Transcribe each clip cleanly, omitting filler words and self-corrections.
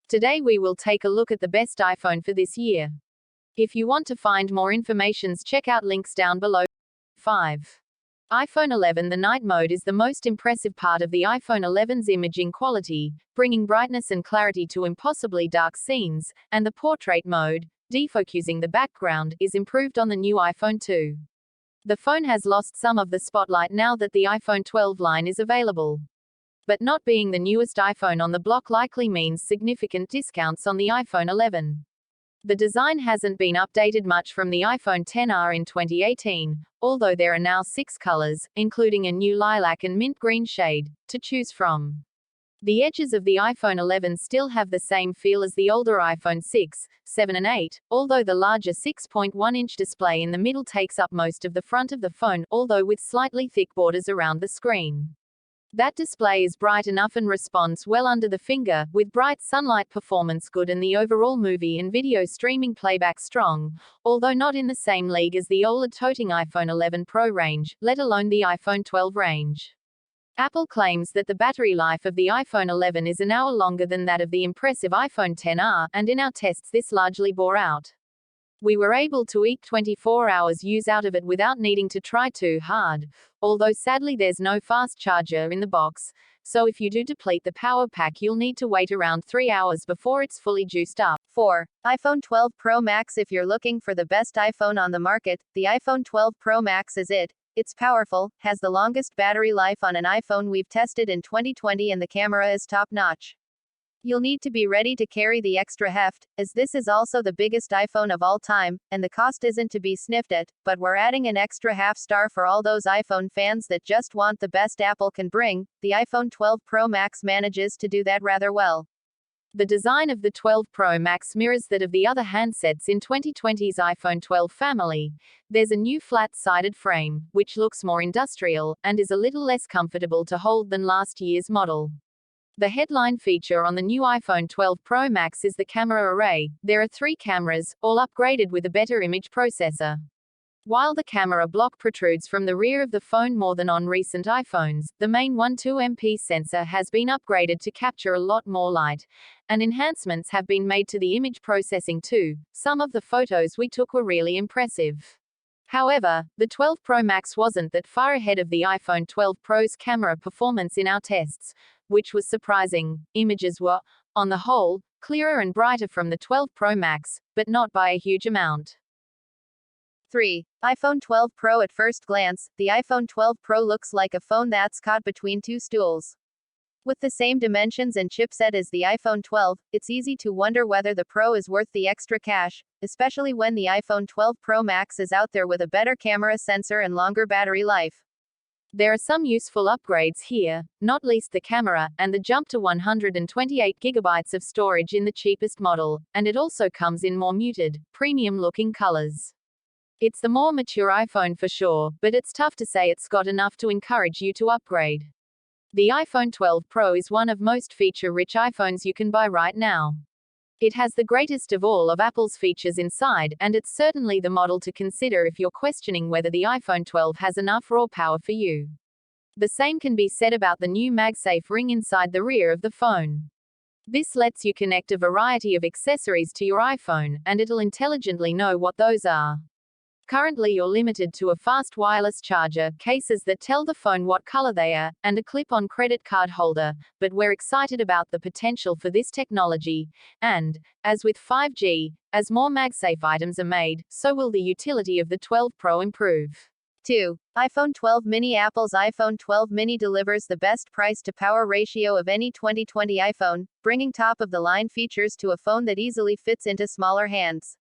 Today we will take a look at the best iPhone for this year. If you want to find more information, check out links down below. 5. iPhone 11. The night mode is the most impressive part of the iPhone 11's imaging quality, bringing brightness and clarity to impossibly dark scenes, and the portrait mode, defocusing the background, is improved on the new iPhone 2. The phone has lost some of the spotlight now that the iPhone 12 line is available. But not being the newest iPhone on the block likely means significant discounts on the iPhone 11. The design hasn't been updated much from the iPhone XR in 2018, although there are now 6 colors, including a new lilac and mint green shade, to choose from. The edges of the iPhone 11 still have the same feel as the older iPhone 6, 7 and 8, although the larger 6.1-inch display in the middle takes up most of the front of the phone, although with slightly thick borders around the screen. That display is bright enough and responds well under the finger, with bright sunlight performance good and the overall movie and video streaming playback strong, although not in the same league as the OLED-toting iPhone 11 Pro range, let alone the iPhone 12 range. Apple claims that the battery life of the iPhone 11 is an hour longer than that of the impressive iPhone XR, and in our tests this largely bore out. We were able to eke 24 hours use out of it without needing to try too hard, although sadly there's no fast charger in the box, so if you do deplete the power pack you'll need to wait around 3 hours before it's fully juiced up. 4. iPhone 12 Pro Max. If you're looking for the best iPhone on the market, the iPhone 12 Pro Max is it. It's powerful, has the longest battery life on an iPhone we've tested in 2020, and the camera is top-notch. You'll need to be ready to carry the extra heft, as this is also the biggest iPhone of all time, and the cost isn't to be sniffed at, but we're adding an extra half star for all those iPhone fans that just want the best Apple can bring. The iPhone 12 Pro Max manages to do that rather well. The design of the 12 Pro Max mirrors that of the other handsets in 2020's iPhone 12 family. There's a new flat-sided frame, which looks more industrial, and is a little less comfortable to hold than last year's model. The headline feature on the new iPhone 12 Pro Max is the camera array. There are 3 cameras, all upgraded with a better image processor. While the camera block protrudes from the rear of the phone more than on recent iPhones, the main 12MP sensor has been upgraded to capture a lot more light, and enhancements have been made to the image processing too. Some of the photos we took were really impressive. However, the 12 Pro Max wasn't that far ahead of the iPhone 12 Pro's camera performance in our tests, which was surprising. Images were, on the whole, clearer and brighter from the 12 Pro Max, but not by a huge amount. 3. iPhone 12 Pro. At first glance, the iPhone 12 Pro looks like a phone that's caught between 2 stools. With the same dimensions and chipset as the iPhone 12, it's easy to wonder whether the Pro is worth the extra cash, especially when the iPhone 12 Pro Max is out there with a better camera sensor and longer battery life. There are some useful upgrades here, not least the camera, and the jump to 128GB of storage in the cheapest model, and it also comes in more muted, premium-looking colors. It's the more mature iPhone for sure, but it's tough to say it's got enough to encourage you to upgrade. The iPhone 12 Pro is one of most feature-rich iPhones you can buy right now. It has the greatest of all of Apple's features inside, and it's certainly the model to consider if you're questioning whether the iPhone 12 has enough raw power for you. The same can be said about the new MagSafe ring inside the rear of the phone. This lets you connect a variety of accessories to your iPhone, and it'll intelligently know what those are. Currently you're limited to a fast wireless charger, cases that tell the phone what color they are, and a clip-on credit card holder, but we're excited about the potential for this technology, and, as with 5G, as more MagSafe items are made, so will the utility of the 12 Pro improve. 2. iPhone 12 Mini. Apple's iPhone 12 Mini delivers the best price-to-power ratio of any 2020 iPhone, bringing top-of-the-line features to a phone that easily fits into smaller hands.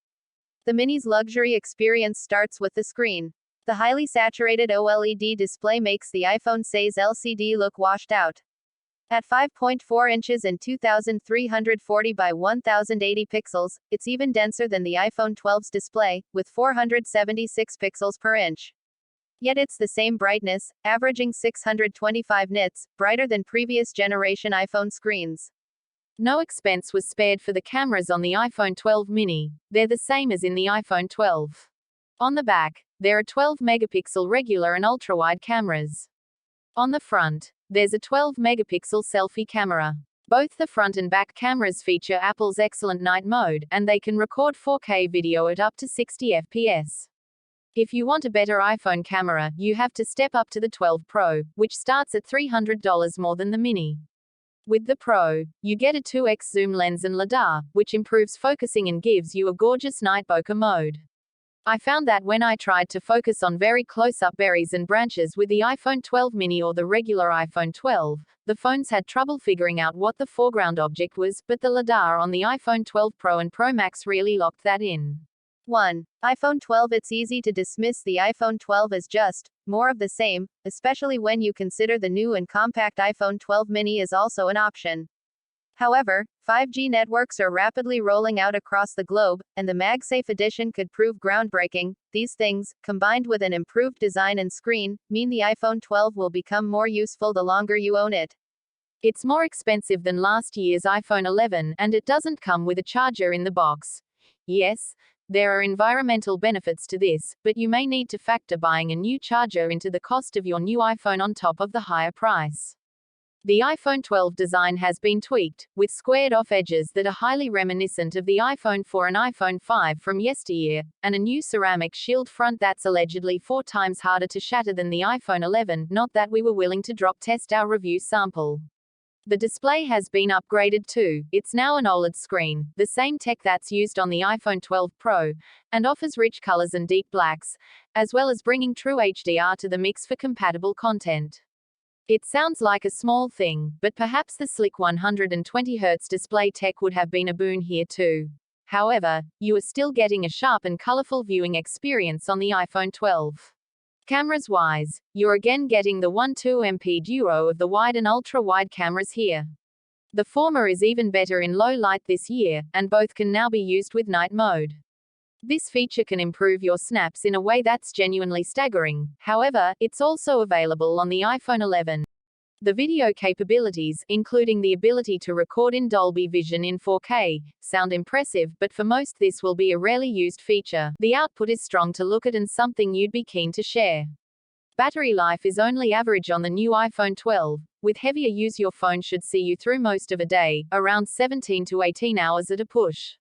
The Mini's luxury experience starts with the screen. The highly saturated OLED display makes the iPhone 6's LCD look washed out. At 5.4 inches and 2340 by 1080 pixels, it's even denser than the iPhone 12's display, with 476 pixels per inch. Yet it's the same brightness, averaging 625 nits, brighter than previous generation iPhone screens. No expense was spared for the cameras on the iPhone 12 mini. They're the same as in the iPhone 12. On the back, there are 12-megapixel regular and ultra-wide cameras. On the front, there's a 12-megapixel selfie camera. Both the front and back cameras feature Apple's excellent night mode, and they can record 4K video at up to 60 FPS. If you want a better iPhone camera, you have to step up to the 12 Pro, which starts at $300 more than the Mini. With the Pro, you get a 2x zoom lens and LiDAR, which improves focusing and gives you a gorgeous night bokeh mode. I found that when I tried to focus on very close-up berries and branches with the iPhone 12 mini or the regular iPhone 12, the phones had trouble figuring out what the foreground object was, but the LiDAR on the iPhone 12 Pro and Pro Max really locked that in. 1. iPhone 12. It's easy to dismiss the iPhone 12 as just more of the same, especially when you consider the new and compact iPhone 12 mini is also an option. However, 5G networks are rapidly rolling out across the globe, and the MagSafe edition could prove groundbreaking. These things, combined with an improved design and screen, mean the iPhone 12 will become more useful the longer you own it. It's more expensive than last year's iPhone 11, and it doesn't come with a charger in the box. Yes, there are environmental benefits to this, but you may need to factor buying a new charger into the cost of your new iPhone on top of the higher price. The iPhone 12 design has been tweaked, with squared-off edges that are highly reminiscent of the iPhone 4 and iPhone 5 from yesteryear, and a new ceramic shield front that's allegedly 4 times harder to shatter than the iPhone 11, not that we were willing to drop test our review sample. The display has been upgraded too. It's now an OLED screen, the same tech that's used on the iPhone 12 Pro, and offers rich colors and deep blacks, as well as bringing true HDR to the mix for compatible content. It sounds like a small thing, but perhaps the slick 120Hz display tech would have been a boon here too. However, you are still getting a sharp and colorful viewing experience on the iPhone 12. Cameras-wise, you're again getting the 12MP duo of the wide and ultra-wide cameras here. The former is even better in low light this year, and both can now be used with night mode. This feature can improve your snaps in a way that's genuinely staggering. However, it's also available on the iPhone 11. The video capabilities, including the ability to record in Dolby Vision in 4K, sound impressive, but for most this will be a rarely used feature. The output is strong to look at and something you'd be keen to share. Battery life is only average on the new iPhone 12. With heavier use, your phone should see you through most of a day, around 17 to 18 hours at a push.